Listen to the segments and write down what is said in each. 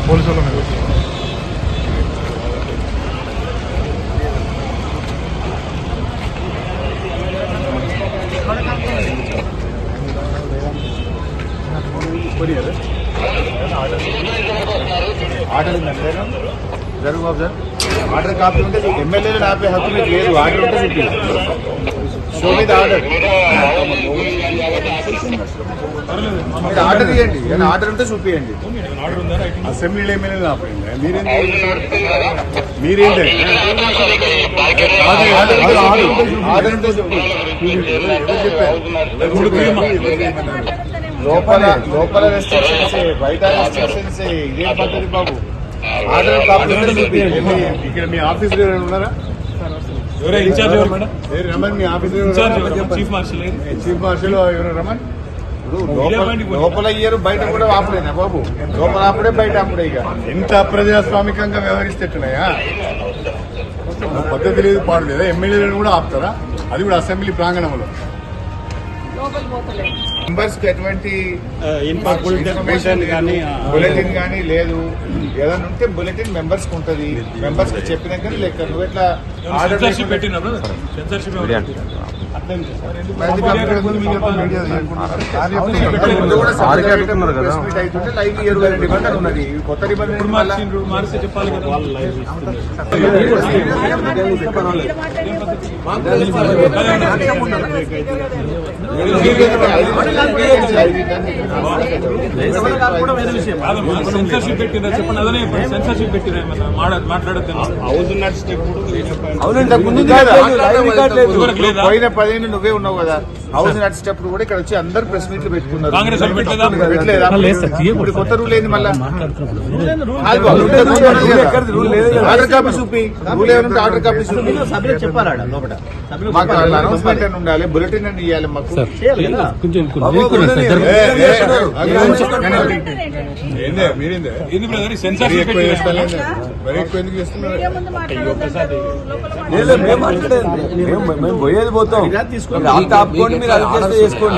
Police వాళ్ళ మీద order జరుగు బాబు సార్ ఆర్డర్ కాపీ ఉంటే ఎమ్మెల్యేలు ఆపే హక్కు మీకు లేదు. ఆర్డర్ ఉంటే చూపి షో మీద ఆర్డర్ ఆర్డర్ ఇవ్వండి. ఏమైనా ఆర్డర్ ఉంటే చూపియండి. అసెంబ్లీలో ఎమ్మెల్యేలు ఆపండి. మీరేంటి ఆర్డర్ ఉంటే లోపల రెస్ట్రిక్షన్స్ బయట రెస్ట్రిక్షన్స్ ఇదేం పద్ధతి బాబు? ఆర్డర్ కాపీ ఇక్కడ మీ ఆఫీస్ ఉన్నారా? రమణ్ మీ ఆఫీస్ చీఫ్ మార్షల్ ఎవరు రమణ్? లోపల ఇయ్యరు బయట కూడా ఆపలేనా బాబు? లోపల ఆపడే బయట ఆపడే. ఇక ఎంత అప్రజాస్వామికంగా వ్యవహరిస్తేట్టున్నాయా? పద్ధతి లేదు పాడు లేదా? ఎమ్మెల్యేలను కూడా ఆపుతారా? అది కూడా అసెంబ్లీ ప్రాంగణంలో. మెంబర్స్ కి ఎటువంటి ఇన్ఫర్మేషన్ బులెటిన్ కానీ లేదు. ఏదైనా ఉంటే బులెటిన్ మెంబర్స్ కి ఉంటది. మెంబర్స్ కి చెప్పినాక లెక్క. నువ్వు ఎట్లా ఆర్డర్ అవుతుంటే లైవ్ 7 నిబంధన ఉన్నది. కొత్త నిబంధన సెన్సర్షిప్ పెట్టిందా చెప్పండి. అదనే సెన్సర్షిప్ పెట్టినా మాట్లాడద్దు. పోయిన 10 ఏళ్ళు నువ్వే ఉన్నావు కదా. హౌస్ నడిచేటప్పుడు కూడా ఇక్కడ వచ్చి అందరు ప్రెస్ మీట్లు పెట్టుకున్నారు. ఇప్పుడు కొత్త రూల్ ఏంది మళ్ళా? ఆర్డర్ కాపీ చూపి. రూల్ ఏమంటే ఆర్డర్ కాపీ చూపి. మాకు అనౌన్స్మెంట్ అని ఉండాలి, బులెటిన్ అని ఇవ్వాలి మాకు. మేము పోయేది పోతాం. ఆపుకోండి, మీరు అడ్జస్ట్ చేసుకోండి.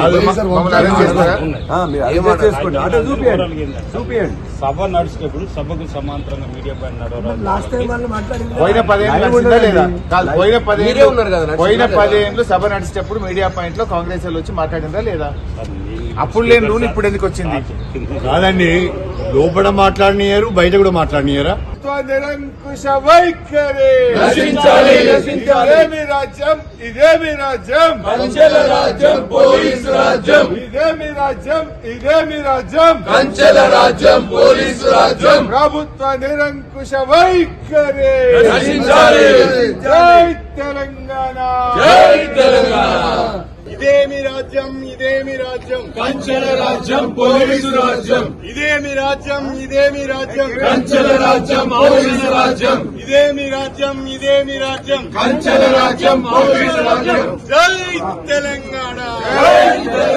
చూపియండి. సభ నడిచేటప్పుడు సభకు సమాంతరంగా మీడియా పైన పోయిన 10 ఏళ్ళు సభ నడిచేటప్పుడు మీడియా పాయింట్ లో కాంగ్రెస్ వాళ్ళు వచ్చి మాట్లాడిందా లేదా? అప్పుడు లేని రూల్ ఇప్పుడు ఎందుకు వచ్చింది? కాదండి, లోపల మాట్లాడినారు, బయట కూడా మాట్లాడినారా? నిరంకుశ వైఖరి ఇదేమి రాజ్యం, ఇదేమి రాజ్యం, కంచెల రాజ్యం, పోలీసు రాజ్యం. ఇదేమి రాజ్యం, ఇదేమి రాజ్యం, కంచెల రాజ్యం, పోలీసు రాజ్యం. ప్రభుత్వ నిరంకుశ వైఖరి. జై తెలంగాణ, జై తెలంగాణ. ఇదేమి రాజ్యం, ఇదేమి రాజ్యం, కంచెల రాజ్యం, పోలీసు రాజ్యం. ఇదేమి రాజ్యం, ఇదేమి రాజ్యం, కంచెల రాజ్యం, పోలీసు రాజ్యం. ఇదేమి రాజ్యం, ఇదేమి రాజ్యం, కంచెల రాజ్యం, పోలీసు రాజ్యం. జై తెలంగాణ. జై తెలంగాణ.